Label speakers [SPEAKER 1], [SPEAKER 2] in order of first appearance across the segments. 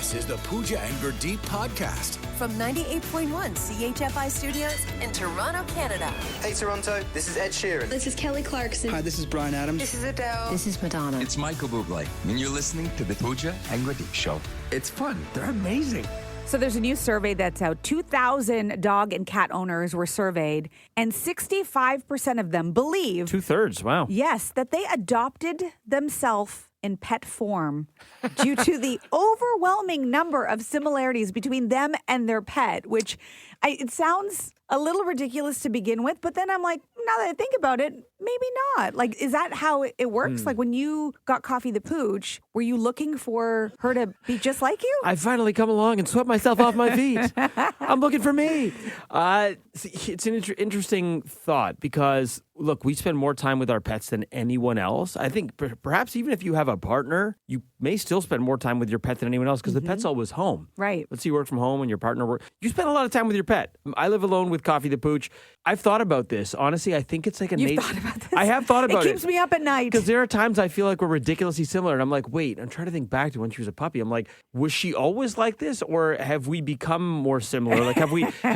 [SPEAKER 1] This is the Pooja and Gurdeep podcast.
[SPEAKER 2] From 98.1 CHFI Studios in Toronto, Canada.
[SPEAKER 3] Hey Toronto, this is Ed Sheeran.
[SPEAKER 4] This is Kelly Clarkson.
[SPEAKER 5] Hi, this is Bryan Adams.
[SPEAKER 2] This is Adele.
[SPEAKER 6] This is Madonna.
[SPEAKER 7] It's Michael Bublé, and you're listening to the Pooja and Gurdeep Show. It's fun. They're amazing.
[SPEAKER 8] So there's a new survey that's out. 2,000 dog and cat owners were surveyed, and 65% of them believe...
[SPEAKER 9] 2/3, wow.
[SPEAKER 8] Yes, that they adopted themselves in pet form due to the overwhelming number of similarities between them and their pet, which it sounds a little ridiculous to begin with, but then I'm like, now that I think about it, maybe not. Like, is that how it works? Like, when you got Coffee the Pooch, were you looking for her to be just like you?
[SPEAKER 9] I finally come along and swept myself off my feet. I'm looking for me. It's an interesting thought because, look, we spend more time with our pets than anyone else. I think perhaps even if you have a partner, you may still spend more time with your pet than anyone else because the pet's always home.
[SPEAKER 8] Right.
[SPEAKER 9] Let's say you work from home and your partner works. You spend a lot of time with your pet. I live alone with Coffee the Pooch. I've thought about this. Honestly, I think it's like a
[SPEAKER 8] You've thought about this?
[SPEAKER 9] I have thought about it.
[SPEAKER 8] It keeps me up at night.
[SPEAKER 9] Because there are times I feel like we're ridiculously similar. And I'm like, wait, I'm trying to think back to when she was a puppy. I'm like, was she always like this? Or have we become more similar? Like, have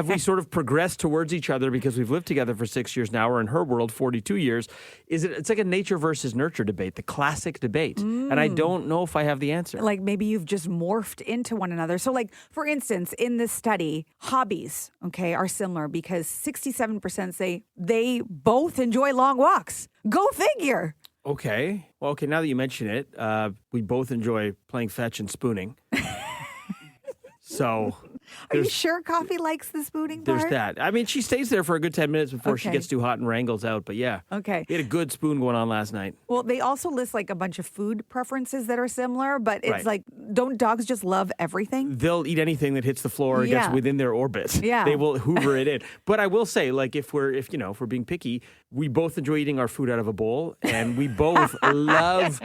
[SPEAKER 9] we sort of progressed towards each other because we've lived together for 6 years now, or in her world, 42 years? It's like a nature versus nurture debate, the classic debate. And I don't know if I have the answer.
[SPEAKER 8] Like maybe you've just morphed into one another. So like, for instance, in this study, hobbies, okay, are similar because 67% say they both enjoy long walks. Go figure.
[SPEAKER 9] Okay. Well, okay, now that you mention it, we both enjoy playing fetch and spooning. So...
[SPEAKER 8] Are you sure Coffee likes the spooning part?
[SPEAKER 9] There's that. I mean, she stays there for a good 10 minutes before she gets too hot and wrangles out. But yeah.
[SPEAKER 8] Okay.
[SPEAKER 9] We had a good spoon going on last night.
[SPEAKER 8] Well, they also list like a bunch of food preferences that are similar, but it's
[SPEAKER 9] Right.
[SPEAKER 8] like, don't dogs just love everything?
[SPEAKER 9] They'll eat anything that hits the floor or gets within their orbit.
[SPEAKER 8] Yeah.
[SPEAKER 9] They will hoover it in. But I will say, like, if we're being picky, we both enjoy eating our food out of a bowl, and we both love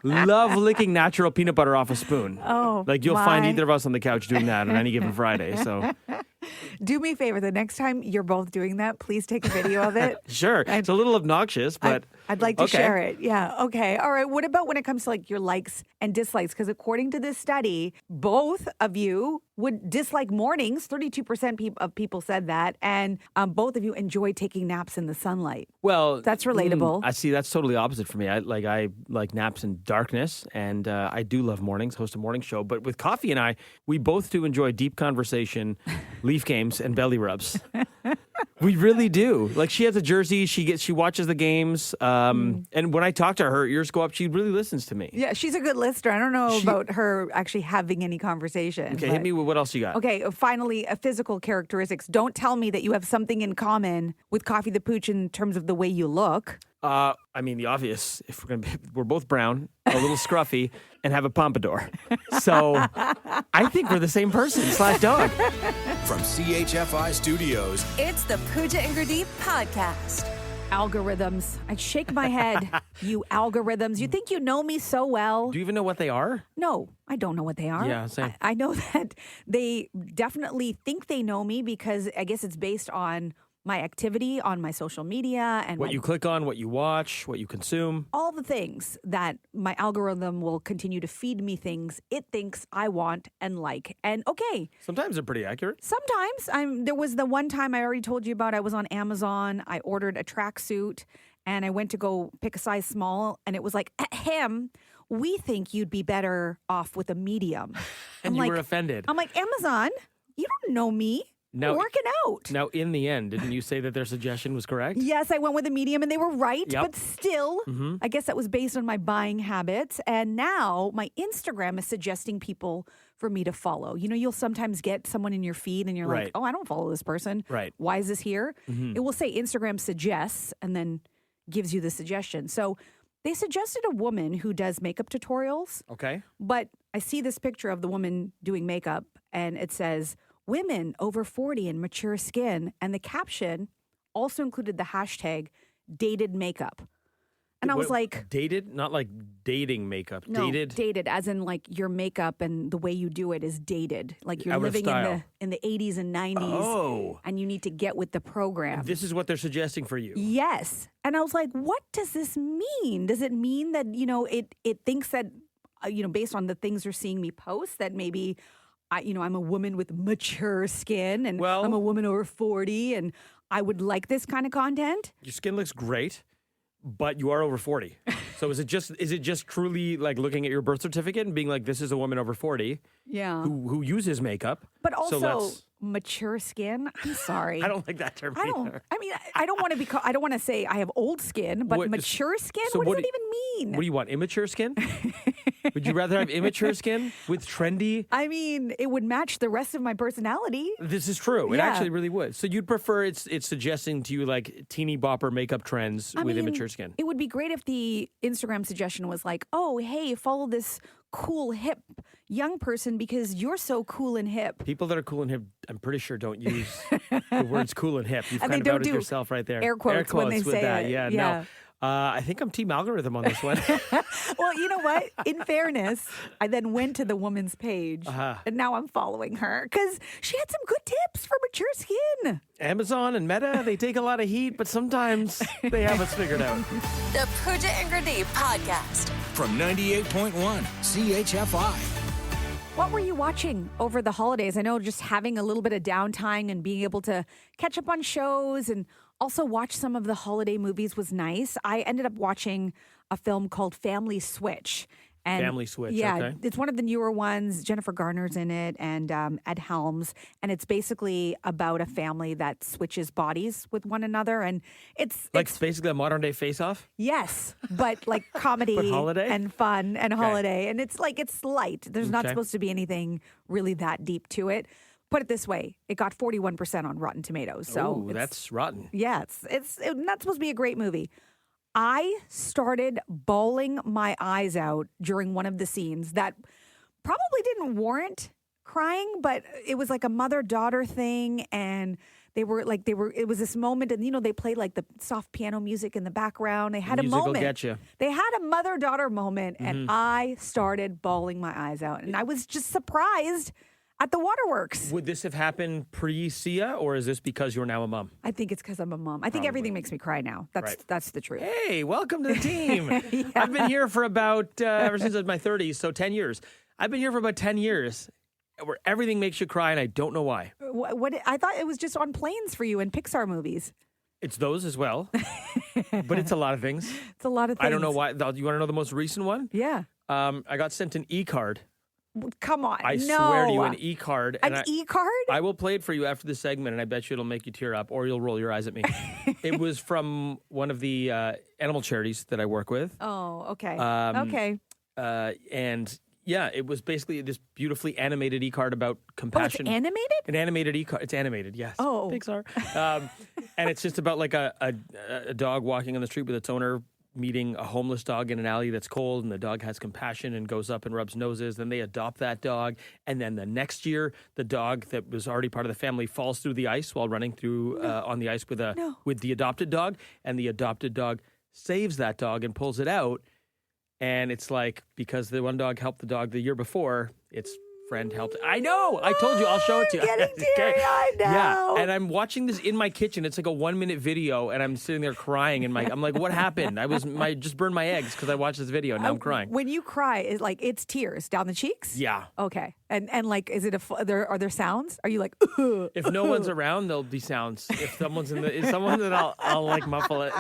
[SPEAKER 9] licking natural peanut butter off a spoon.
[SPEAKER 8] Oh,
[SPEAKER 9] like you'll find either of us on the couch doing that on any given Friday. So
[SPEAKER 8] Do me a favor. The next time you're both doing that, please take a video of it.
[SPEAKER 9] sure. It's a little obnoxious, but
[SPEAKER 8] I'd like to share it. Yeah. Okay. All right. What about when it comes to like your likes and dislikes? Because according to this study, both of you would dislike mornings. 32% of people said that. And both of you enjoy taking naps in the sunlight.
[SPEAKER 9] Well,
[SPEAKER 8] that's relatable.
[SPEAKER 9] I see. That's totally opposite for me. I like naps in darkness, and I do love mornings. Host a morning show, but with Coffee and I, we both do enjoy deep conversation, Leaf games, and belly rubs. We really do. Like, she has a jersey. She watches the games, and when I talk to her, her ears go up. She really listens to me.
[SPEAKER 8] Yeah, she's a good listener. I don't know about her actually having any conversation.
[SPEAKER 9] Okay, hit me with what else you got.
[SPEAKER 8] Okay, finally, physical characteristics. Don't tell me that you have something in common with Coffee the Pooch in terms of the way you look.
[SPEAKER 9] I mean, the obvious. If we're both brown, a little scruffy, and have a pompadour. So I think we're the same person / dog.
[SPEAKER 1] From CHFI Studios,
[SPEAKER 2] It's the Pooja and Gurdeep podcast.
[SPEAKER 8] Algorithms. I'd shake my head. You algorithms. You think you know me so well?
[SPEAKER 9] Do you even know what they are?
[SPEAKER 8] No, I don't know what they are.
[SPEAKER 9] Yeah, same.
[SPEAKER 8] I know that they definitely think they know me because I guess it's based on my activity on my social media and
[SPEAKER 9] What you click on, what you watch, what you consume.
[SPEAKER 8] all the things that my algorithm will continue to feed me things it thinks I want and like. And okay,
[SPEAKER 9] Sometimes they're pretty accurate.
[SPEAKER 8] sometimes there was the one time I already told you about. I was on Amazon. I ordered a tracksuit and I went to go pick a size small and it was like, ahem, we think you'd be better off with a medium.
[SPEAKER 9] And you were offended.
[SPEAKER 8] I'm like, Amazon, you don't know me.
[SPEAKER 9] Now-
[SPEAKER 8] I'm working out.
[SPEAKER 9] Now, in the end, didn't you say that their suggestion was correct?
[SPEAKER 8] Yes, I went with a medium and they were right,
[SPEAKER 9] Yep.
[SPEAKER 8] but still, I guess that was based on my buying habits. And now my Instagram is suggesting people for me to follow. You know, you'll sometimes get someone in your feed and you're
[SPEAKER 9] Right.
[SPEAKER 8] like, oh, I don't follow this person.
[SPEAKER 9] Right.
[SPEAKER 8] Why is this here? It will say Instagram suggests and then gives you the suggestion. So they suggested a woman who does makeup tutorials,
[SPEAKER 9] Okay.
[SPEAKER 8] but I see this picture of the woman doing makeup and it says, women over 40 and mature skin. And the caption also included the hashtag dated makeup. And I was like,
[SPEAKER 9] dated? Not like dating makeup.
[SPEAKER 8] no,
[SPEAKER 9] Dated?
[SPEAKER 8] as in like your makeup and the way you do it is dated. Like you're
[SPEAKER 9] Out of
[SPEAKER 8] living
[SPEAKER 9] style.
[SPEAKER 8] in the 80s and 90s
[SPEAKER 9] Oh.
[SPEAKER 8] and you need to get with the program.
[SPEAKER 9] This is what they're suggesting for you.
[SPEAKER 8] Yes. And I was like, what does this mean? Does it mean that, you know, it thinks that based on the things they're seeing me post, that maybe I'm a woman with mature skin and
[SPEAKER 9] Well-
[SPEAKER 8] I'm a woman over 40 and I would like this kind of content.
[SPEAKER 9] Your skin looks great, but you are over 40. So is it just truly like looking at your birth certificate and being like, this is a woman over 40
[SPEAKER 8] Yeah.
[SPEAKER 9] who uses makeup?
[SPEAKER 8] But
[SPEAKER 9] So
[SPEAKER 8] also
[SPEAKER 9] let's-
[SPEAKER 8] mature skin. I'm sorry.
[SPEAKER 9] I don't like that term
[SPEAKER 8] I don't.
[SPEAKER 9] either.
[SPEAKER 8] I mean, I don't want to be. I don't want to say I have old skin, but
[SPEAKER 9] What-
[SPEAKER 8] mature skin.
[SPEAKER 9] so
[SPEAKER 8] what
[SPEAKER 9] what
[SPEAKER 8] does
[SPEAKER 9] do-
[SPEAKER 8] it even mean?
[SPEAKER 9] What do you want? Immature skin? Would you rather have immature skin with trendy?
[SPEAKER 8] I mean, it would match the rest of my personality.
[SPEAKER 9] This is true. It
[SPEAKER 8] Yeah.
[SPEAKER 9] actually really would. So you'd prefer it's suggesting to you like teeny bopper makeup trends
[SPEAKER 8] I
[SPEAKER 9] with
[SPEAKER 8] mean,
[SPEAKER 9] immature skin.
[SPEAKER 8] It would be great if the Instagram suggestion was like, "Oh, hey, follow this cool hip young person because you're so cool and hip."
[SPEAKER 9] People that are cool and hip, I'm pretty sure don't use the words cool and hip. You've
[SPEAKER 8] And they
[SPEAKER 9] kind of
[SPEAKER 8] don't
[SPEAKER 9] outed
[SPEAKER 8] do
[SPEAKER 9] yourself right there.
[SPEAKER 8] air quotes when they
[SPEAKER 9] with
[SPEAKER 8] say
[SPEAKER 9] that.
[SPEAKER 8] it.
[SPEAKER 9] Yeah,
[SPEAKER 8] Yeah.
[SPEAKER 9] no. I think I'm team algorithm on this one.
[SPEAKER 8] Well, you know what? In fairness, I then went to the woman's page,
[SPEAKER 9] Uh-huh.
[SPEAKER 8] and now I'm following her because she had some good tips for mature skin.
[SPEAKER 9] Amazon and Meta, they take a lot of heat, but sometimes they have us figured out.
[SPEAKER 2] The Pooja and Gurdeep Podcast.
[SPEAKER 1] From 98.1 CHFI.
[SPEAKER 8] What were you watching over the holidays? I know just having a little bit of downtime and being able to catch up on shows and also watch some of the holiday movies was nice. I ended up watching a film called Family Switch. And
[SPEAKER 9] Family Switch,
[SPEAKER 8] yeah,
[SPEAKER 9] okay.
[SPEAKER 8] it's one of the newer ones. Jennifer Garner's in it and Ed Helms. And it's basically about a family that switches bodies with one another. And it's
[SPEAKER 9] Basically a modern day face off.
[SPEAKER 8] yes, but like comedy
[SPEAKER 9] But holiday?
[SPEAKER 8] and fun and holiday. And it's like, it's light. There's not
[SPEAKER 9] Okay.
[SPEAKER 8] supposed to be anything really that deep to it. Put it this way, it got 41% on Rotten Tomatoes. So
[SPEAKER 9] Ooh, that's rotten.
[SPEAKER 8] yeah, it's not supposed to be a great movie. I started bawling my eyes out during one of the scenes that probably didn't warrant crying, but it was like a mother-daughter thing, and it was this moment, and they played like the soft piano music in the background. They had a
[SPEAKER 9] Music will
[SPEAKER 8] moment.
[SPEAKER 9] get you.
[SPEAKER 8] They had a mother-daughter moment, and I started bawling my eyes out, and I was just surprised at the waterworks.
[SPEAKER 9] Would this have happened pre-Sia, or is this because you're now a mom?
[SPEAKER 8] I think it's because I'm a mom. I think everything makes me cry now.
[SPEAKER 9] Right.
[SPEAKER 8] That's the truth.
[SPEAKER 9] Hey, welcome to the team. I've been here for about, ever since I was in my 30s, so 10 years. I've been here for about 10 years where everything makes you cry, and I don't know why.
[SPEAKER 8] What I thought it was just on planes for you in Pixar movies.
[SPEAKER 9] It's those as well, but it's a lot of things.
[SPEAKER 8] It's a lot of things.
[SPEAKER 9] I don't know why. You want to know the most recent one?
[SPEAKER 8] Yeah.
[SPEAKER 9] I got sent an e-card.
[SPEAKER 8] Come on.
[SPEAKER 9] I
[SPEAKER 8] no.
[SPEAKER 9] swear to you, an e-card.
[SPEAKER 8] An e-card?
[SPEAKER 9] I will play it for you after the segment, and I bet you it'll make you tear up, or you'll roll your eyes at me. It was from one of the animal charities that I work with.
[SPEAKER 8] Oh, okay.
[SPEAKER 9] Um,
[SPEAKER 8] okay.
[SPEAKER 9] And yeah, it was basically this beautifully animated e-card about compassion.
[SPEAKER 8] Oh, it's animated?
[SPEAKER 9] An animated e-card. It's animated, yes.
[SPEAKER 8] Oh.
[SPEAKER 9] Pixar. And it's just about like a dog walking on the street with its owner, meeting a homeless dog in an alley that's cold, and the dog has compassion and goes up and rubs noses. Then they adopt that dog, and then the next year, the dog that was already part of the family falls through the ice while running through on the ice with the adopted dog, and the adopted dog saves that dog and pulls it out. And it's like, because the one dog helped the dog the year before, its friend helped. I know. I told you. I'll show it to you.
[SPEAKER 8] Getting teary-eyed now.
[SPEAKER 9] Yeah. And I'm watching this in my kitchen. It's like a 1-minute video, and I'm sitting there crying. And I'm like, what happened? I just burned my eggs because I watched this video. And now I'm crying.
[SPEAKER 8] When you cry, it's tears down the cheeks?
[SPEAKER 9] Yeah.
[SPEAKER 8] Okay. And like, is it are there sounds? Are you like,
[SPEAKER 9] If no one's around, there'll be sounds. If someone's if someone, then I'll like muffle it.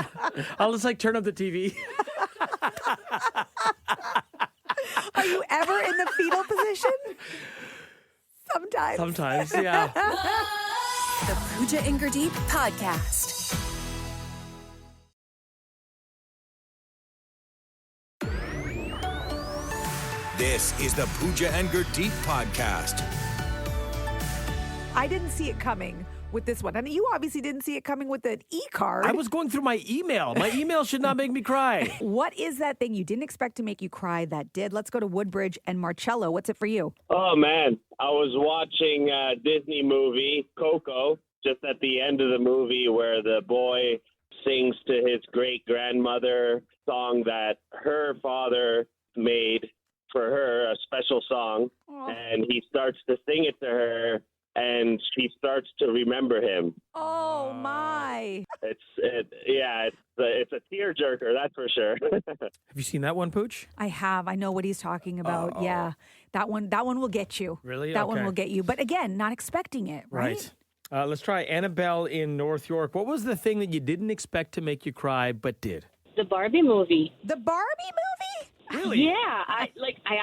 [SPEAKER 9] I'll just like turn up the TV.
[SPEAKER 8] are you ever in the fetal position? Sometimes.
[SPEAKER 9] Sometimes, yeah.
[SPEAKER 2] The Pooja and Gurdeep Podcast.
[SPEAKER 1] This is the Pooja and Gurdeep Podcast.
[SPEAKER 8] I didn't see it coming with this one. And you obviously didn't see it coming with an e-card.
[SPEAKER 9] I was going through my email. My email should not make me cry.
[SPEAKER 8] What is that thing you didn't expect to make you cry that did? Let's go to Woodbridge and Marcello. What's it for you?
[SPEAKER 4] Oh, man. I was watching a Disney movie, Coco, just at the end of the movie where the boy sings to his great-grandmother song that her father made for her, a special song, and he starts to sing it to her, and she starts to remember him.
[SPEAKER 8] Oh, my.
[SPEAKER 4] It's it's a tearjerker, that's for sure.
[SPEAKER 9] Have you seen that one, Pooch?
[SPEAKER 8] I have. I know what he's talking about. Yeah. That one will get you.
[SPEAKER 9] Really?
[SPEAKER 8] That one
[SPEAKER 9] Okay.
[SPEAKER 8] will get you. But again, not expecting it, right?
[SPEAKER 9] Let's try Annabelle in North York. What was the thing that you didn't expect to make you cry but did?
[SPEAKER 5] The Barbie movie.
[SPEAKER 8] The Barbie movie?
[SPEAKER 9] Really?
[SPEAKER 5] Yeah, I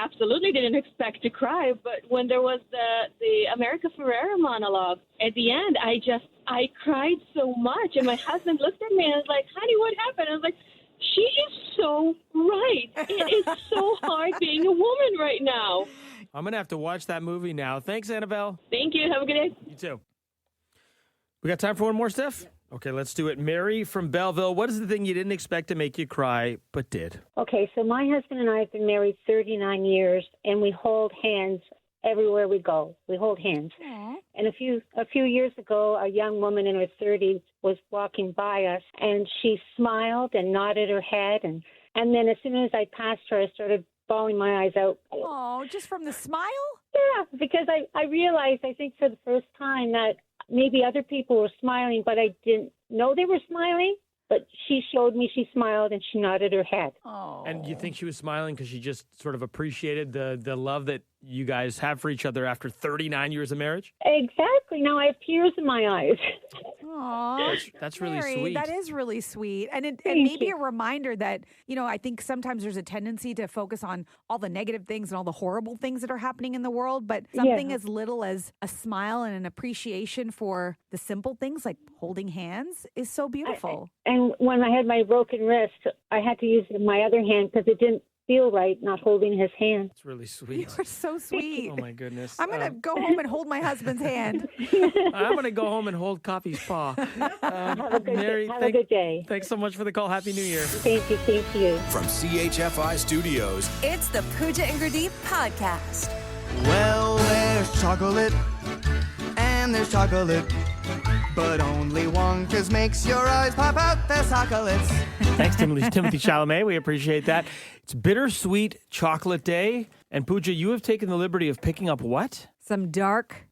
[SPEAKER 5] absolutely didn't expect to cry, but when there was the America Ferrera monologue at the end, I cried so much, and my husband looked at me and was like, "Honey, what happened?" I was like, "She is so right. It is so hard being a woman right now."
[SPEAKER 9] I'm going to have to watch that movie now. Thanks, Annabelle.
[SPEAKER 5] Thank you. Have a good day.
[SPEAKER 9] You too. We got time for one more, Steph? Okay, let's do it. Mary from Belleville, what is the thing you didn't expect to make you cry but did?
[SPEAKER 6] Okay, so my husband and I have been married 39 years, and we hold hands everywhere we go. We hold hands.
[SPEAKER 8] Aww.
[SPEAKER 6] And a few years ago, a young woman in her 30s was walking by us, and she smiled and nodded her head, and then as soon as I passed her, I started bawling my eyes out.
[SPEAKER 8] Oh, just from the smile?
[SPEAKER 6] Yeah, because I realized, I think for the first time, that maybe other people were smiling, but I didn't know they were smiling. But she showed me she smiled and she nodded her head.
[SPEAKER 8] Oh.
[SPEAKER 9] And you think she was smiling because she just sort of appreciated the love that you guys have for each other after 39 years of marriage?
[SPEAKER 6] Exactly. Now I have tears in my eyes.
[SPEAKER 8] Aw,
[SPEAKER 9] That's really
[SPEAKER 8] Mary,
[SPEAKER 9] sweet.
[SPEAKER 8] That is really sweet. And
[SPEAKER 6] Thank
[SPEAKER 8] maybe
[SPEAKER 6] you.
[SPEAKER 8] a reminder that, I think sometimes there's a tendency to focus on all the negative things and all the horrible things that are happening in the world. But something as little as a smile and an appreciation for the simple things like holding hands is so beautiful.
[SPEAKER 6] And when I had my broken wrist, I had to use my other hand because it didn't feel right not holding his hand.
[SPEAKER 9] It's really sweet.
[SPEAKER 8] You are so sweet.
[SPEAKER 9] Oh, my goodness.
[SPEAKER 8] I'm going to go home and hold my husband's hand.
[SPEAKER 9] I'm going to go home and hold Coffee's paw.
[SPEAKER 6] Have a good,
[SPEAKER 9] Mary,
[SPEAKER 6] have a good day.
[SPEAKER 9] Thanks so much for the call. Happy New Year.
[SPEAKER 6] Thank you. Same to you.
[SPEAKER 1] From CHFI Studios,
[SPEAKER 2] It's the Pooja and Gurdeep podcast.
[SPEAKER 10] Well, there's chocolate, and there's chocolate, but only one 'cause makes your eyes pop out. There's chocolates.
[SPEAKER 9] Thanks, Timothy Chalamet. We appreciate that. It's Bittersweet Chocolate Day. And Pooja, you have taken the liberty of picking up what?
[SPEAKER 8] Some dark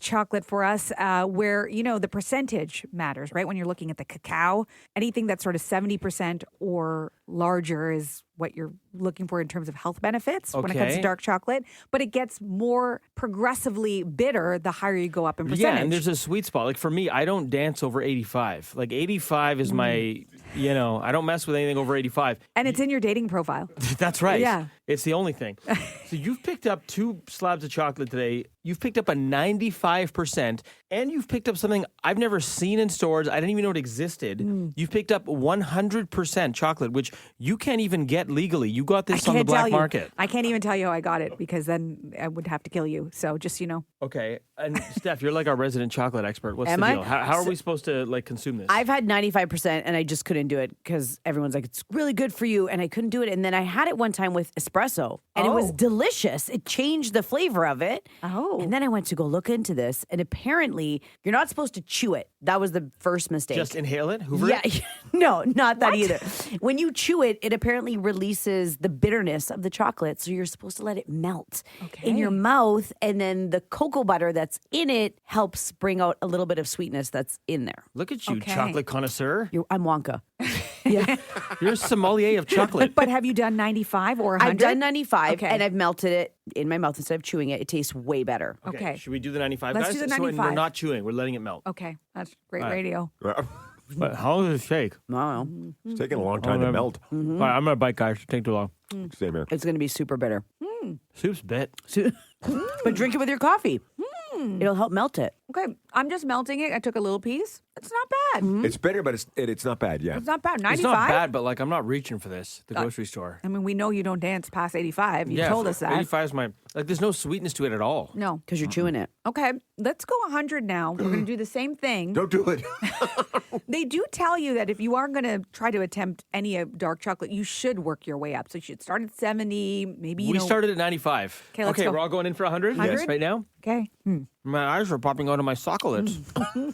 [SPEAKER 8] chocolate for us where, the percentage matters, right? When you're looking at the cacao, anything that's sort of 70% or larger is what you're looking for in terms of health benefits when it comes to
[SPEAKER 9] Okay.
[SPEAKER 8] dark chocolate. But it gets more progressively bitter the higher you go up in percentage.
[SPEAKER 9] Yeah, and there's a sweet spot. Like for me, I don't dance over 85. Like 85 is my, I don't mess with anything over 85.
[SPEAKER 8] And it's in your dating profile.
[SPEAKER 9] That's right.
[SPEAKER 8] Yeah.
[SPEAKER 9] It's the only thing. So you've picked up 2 slabs of chocolate today. You've picked up a 95%, and you've picked up something I've never seen in stores. I didn't even know it existed. You've picked up 100% chocolate, which you can't even get legally. You got this on the black market.
[SPEAKER 8] I can't even tell you how I got it because then I would have to kill you. So just,
[SPEAKER 9] Okay. And Steph, you're like our resident chocolate expert. What's
[SPEAKER 11] Am
[SPEAKER 9] the
[SPEAKER 11] I?
[SPEAKER 9] deal? How are we supposed to consume this?
[SPEAKER 11] I've had 95% and I just couldn't do it because everyone's like, it's really good for you. And I couldn't do it. And then I had it one time with espresso and it was delicious. It changed the flavor of it.
[SPEAKER 8] Oh.
[SPEAKER 11] And then I went to go look into this. And apparently you're not supposed to chew it. That was the first mistake.
[SPEAKER 9] Just inhale it? Hoover
[SPEAKER 11] Yeah.
[SPEAKER 9] it?
[SPEAKER 11] No, not that either. When you chew it, it apparently releases the bitterness of the chocolate. So you're supposed to let it melt in your mouth. And then the cocoa butter that's in it helps bring out a little bit of sweetness that's in there.
[SPEAKER 9] Look at you,
[SPEAKER 8] Okay.
[SPEAKER 9] chocolate connoisseur.
[SPEAKER 11] I'm Wonka. Yeah.
[SPEAKER 9] You're a sommelier of chocolate.
[SPEAKER 8] But have you done 95 or 100?
[SPEAKER 11] I've done 95
[SPEAKER 8] Okay.
[SPEAKER 11] and I've melted it in my mouth instead of chewing it. It tastes way better.
[SPEAKER 8] Okay.
[SPEAKER 9] Should we do the 95,
[SPEAKER 8] Let's
[SPEAKER 9] guys?
[SPEAKER 8] do the
[SPEAKER 9] So we're
[SPEAKER 8] 95.
[SPEAKER 9] not chewing. We're letting it melt.
[SPEAKER 8] Okay. That's great
[SPEAKER 9] All right.
[SPEAKER 8] radio.
[SPEAKER 9] But how long does it take?
[SPEAKER 11] I don't know.
[SPEAKER 12] It's taking a long time to melt.
[SPEAKER 9] All right, I'm going to bite, guys. It take too long.
[SPEAKER 12] Same here.
[SPEAKER 11] It's going to be super bitter.
[SPEAKER 9] Soup's bit.
[SPEAKER 11] But drink it with your coffee. It'll help melt it.
[SPEAKER 8] Okay. I'm just melting it. I took a little piece. It's not bad.
[SPEAKER 12] It's bitter, but it's not bad. Yeah.
[SPEAKER 8] It's not bad. 95?
[SPEAKER 9] It's not bad, but I'm not reaching for this at the grocery store.
[SPEAKER 8] I mean, we know you don't dance past 85. You told us that.
[SPEAKER 9] 85 is my, there's no sweetness to it at all.
[SPEAKER 8] No.
[SPEAKER 11] Because you're chewing it.
[SPEAKER 8] Okay. Let's go 100 now. We're going to do the same thing.
[SPEAKER 12] Don't do it.
[SPEAKER 8] They do tell you that if you are going to try to attempt any dark chocolate, you should work your way up. So you should start at 70, maybe,
[SPEAKER 9] We started at 95.
[SPEAKER 8] Okay, let's go.
[SPEAKER 9] We're all going in for 100?
[SPEAKER 8] 100?
[SPEAKER 9] Right now?
[SPEAKER 8] Okay.
[SPEAKER 9] My eyes are popping out of my socolates.
[SPEAKER 11] I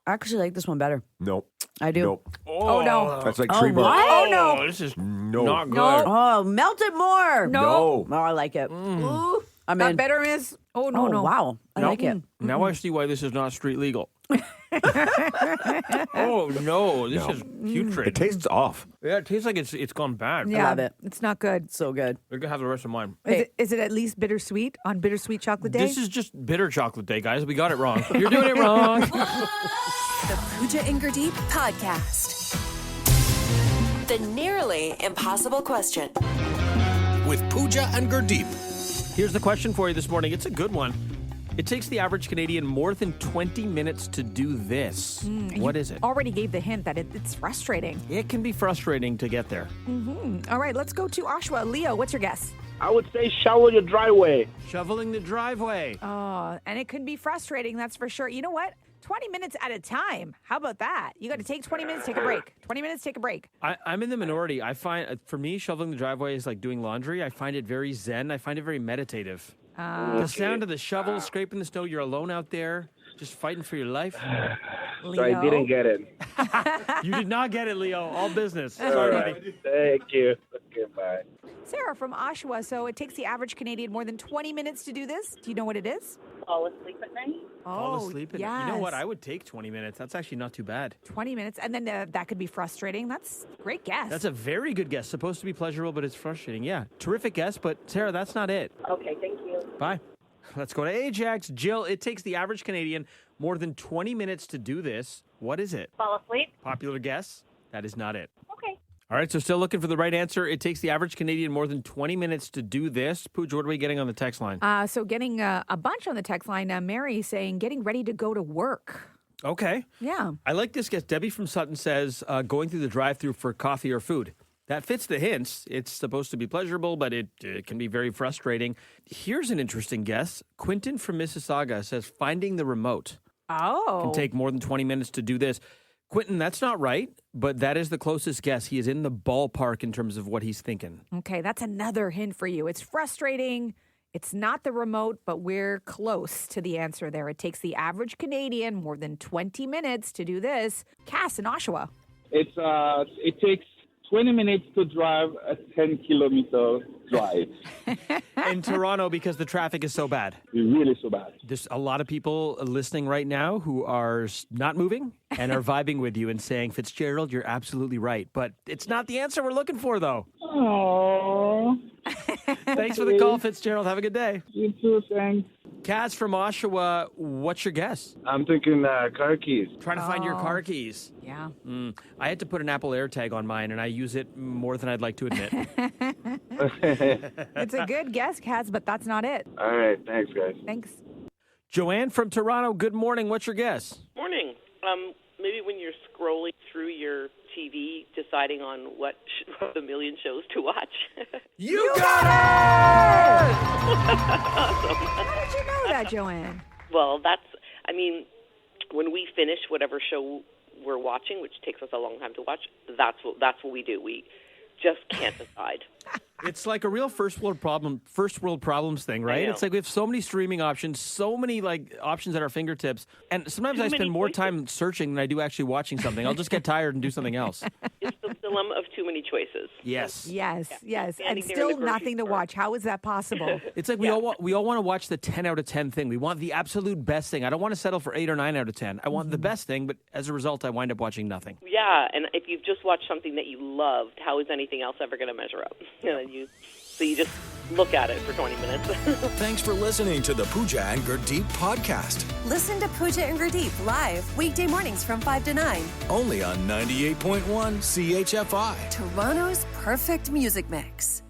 [SPEAKER 11] actually like this one better.
[SPEAKER 12] Nope.
[SPEAKER 11] I do.
[SPEAKER 12] Nope.
[SPEAKER 8] Oh, no.
[SPEAKER 12] That's like tree bark.
[SPEAKER 8] Oh, no.
[SPEAKER 9] This is
[SPEAKER 12] No.
[SPEAKER 9] not good.
[SPEAKER 8] No.
[SPEAKER 11] Oh, melt it more.
[SPEAKER 12] No.
[SPEAKER 11] Oh, I like it. Ooh, I'm
[SPEAKER 8] Not
[SPEAKER 11] in.
[SPEAKER 8] better, miss? Oh, no,
[SPEAKER 11] Oh,
[SPEAKER 8] no.
[SPEAKER 11] wow. I like it.
[SPEAKER 9] Now I see why this is not street legal. Oh, no. This is putrid.
[SPEAKER 12] It tastes off.
[SPEAKER 9] Yeah, it tastes like it's gone bad.
[SPEAKER 8] Yeah,
[SPEAKER 11] love it.
[SPEAKER 8] It's not good.
[SPEAKER 11] So good.
[SPEAKER 9] We're going to have the rest of mine.
[SPEAKER 8] Is it at least bittersweet on Bittersweet Chocolate Day?
[SPEAKER 9] This is just bitter chocolate day, guys. We got it wrong. You're doing it wrong.
[SPEAKER 2] The Pooja and Gurdeep Podcast. The nearly impossible question.
[SPEAKER 1] With Pooja and Gurdeep.
[SPEAKER 9] Here's the question for you this morning. It's a good one. It takes the average Canadian more than 20 minutes to do this. What is it?
[SPEAKER 8] Already gave the hint that it's frustrating.
[SPEAKER 9] It can be frustrating to get there.
[SPEAKER 8] All right, let's go to Oshawa. Leo, what's your guess?
[SPEAKER 4] I would say shovel your driveway.
[SPEAKER 9] Shoveling the driveway.
[SPEAKER 8] Oh, and it could be frustrating, that's for sure. You know what? 20 minutes at a time. How about that? You got to take 20 minutes, take a break. 20 minutes, take a break.
[SPEAKER 9] I'm in the minority. I find, for me, shoveling the driveway is like doing laundry. I find it very zen. I find it very meditative. The sound of the shovel scraping the snow. You're alone out there, just fighting for your life.
[SPEAKER 4] So I didn't get it.
[SPEAKER 9] You did not get it, Leo. All business. Sorry, buddy.
[SPEAKER 4] Thank you. Okay, bye.
[SPEAKER 8] Sarah from Oshawa. So it takes the average Canadian more than 20 minutes to do this. Do you know what it is?
[SPEAKER 5] Fall asleep at night.
[SPEAKER 9] Fall asleep. You know what? I would take 20 minutes. That's actually not too bad.
[SPEAKER 8] 20 minutes. And then that could be frustrating. That's a great guess.
[SPEAKER 9] That's a very good guess. Supposed to be pleasurable, but it's frustrating. Yeah. Terrific guess, but Sarah, that's not it.
[SPEAKER 5] Okay, thank you.
[SPEAKER 9] Bye. Let's go to Ajax. Jill, it takes the average Canadian more than 20 minutes to do this. What is it?
[SPEAKER 5] Fall asleep.
[SPEAKER 9] Popular guess? That is not it.
[SPEAKER 5] Okay.
[SPEAKER 9] All right, so still looking for the right answer. It takes the average Canadian more than 20 minutes to do this. Pooja, what are we getting on the text line?
[SPEAKER 8] So getting a bunch on the text line. Mary saying getting ready to go to work.
[SPEAKER 9] Okay.
[SPEAKER 8] Yeah.
[SPEAKER 9] I like this guess. Debbie from Sutton says going through the drive-thru for coffee or food. That fits the hints. It's supposed to be pleasurable, but it can be very frustrating. Here's an interesting guess. Quentin from Mississauga says finding the remote.
[SPEAKER 8] Oh.
[SPEAKER 9] Can take more than 20 minutes to do this. Quentin, that's not right, but that is the closest guess. He is in the ballpark in terms of what he's thinking.
[SPEAKER 8] Okay, that's another hint for you. It's frustrating. It's not the remote, but we're close to the answer there. It takes the average Canadian more than 20 minutes to do this. Cass in Oshawa.
[SPEAKER 13] It takes 20 minutes to drive a 10-kilometer drive.
[SPEAKER 9] In Toronto, because the traffic is so bad.
[SPEAKER 13] Really so bad.
[SPEAKER 9] There's a lot of people listening right now who are not moving and are vibing with you and saying, Fitzgerald, you're absolutely right. But it's not the answer we're looking for, though.
[SPEAKER 13] Oh.
[SPEAKER 9] Thanks for the call, Fitzgerald. Have a good day.
[SPEAKER 13] You too, thanks.
[SPEAKER 9] Cass from Oshawa, what's your guess?
[SPEAKER 4] I'm thinking car keys.
[SPEAKER 9] Trying to find your car keys.
[SPEAKER 8] Yeah.
[SPEAKER 9] I had to put an Apple AirTag on mine, and I use it more than I'd like to admit.
[SPEAKER 8] It's a good guess, Cass, but that's not it.
[SPEAKER 4] All right. Thanks, guys.
[SPEAKER 8] Thanks.
[SPEAKER 9] Joanne from Toronto, good morning. What's your guess?
[SPEAKER 14] Morning. Maybe when you're scrolling through your TV, deciding on what the million shows to watch.
[SPEAKER 9] You got it!
[SPEAKER 14] Awesome.
[SPEAKER 8] How did you know that, Joanne?
[SPEAKER 14] Well, when we finish whatever show we're watching, which takes us a long time to watch, that's what we do. We just can't decide.
[SPEAKER 9] It's like a real first world problems thing, right? It's like we have so many streaming options, so many options at our fingertips, and sometimes I spend more time searching than I do actually watching something. I'll just get tired and do something else.
[SPEAKER 14] It's the dilemma of too many choices.
[SPEAKER 9] Yes.
[SPEAKER 8] Yes. And
[SPEAKER 14] Standing there in
[SPEAKER 8] still
[SPEAKER 14] the grocery
[SPEAKER 8] nothing to
[SPEAKER 14] store.
[SPEAKER 8] watch. How is that possible?
[SPEAKER 9] It's like we all want to watch the 10 out of 10 thing. We want the absolute best thing. I don't want to settle for 8 or 9 out of 10. I want the best thing, but as a result, I wind up watching nothing.
[SPEAKER 14] Yeah, and if you've just watched something that you loved, how is anything else ever going to measure up? So you just look at it for 20 minutes.
[SPEAKER 1] Thanks for listening to the Pooja and Gurdeep podcast.
[SPEAKER 2] Listen to Pooja and Gurdeep live weekday mornings from 5 to 9.
[SPEAKER 1] Only on 98.1 CHFI.
[SPEAKER 2] Toronto's perfect music mix.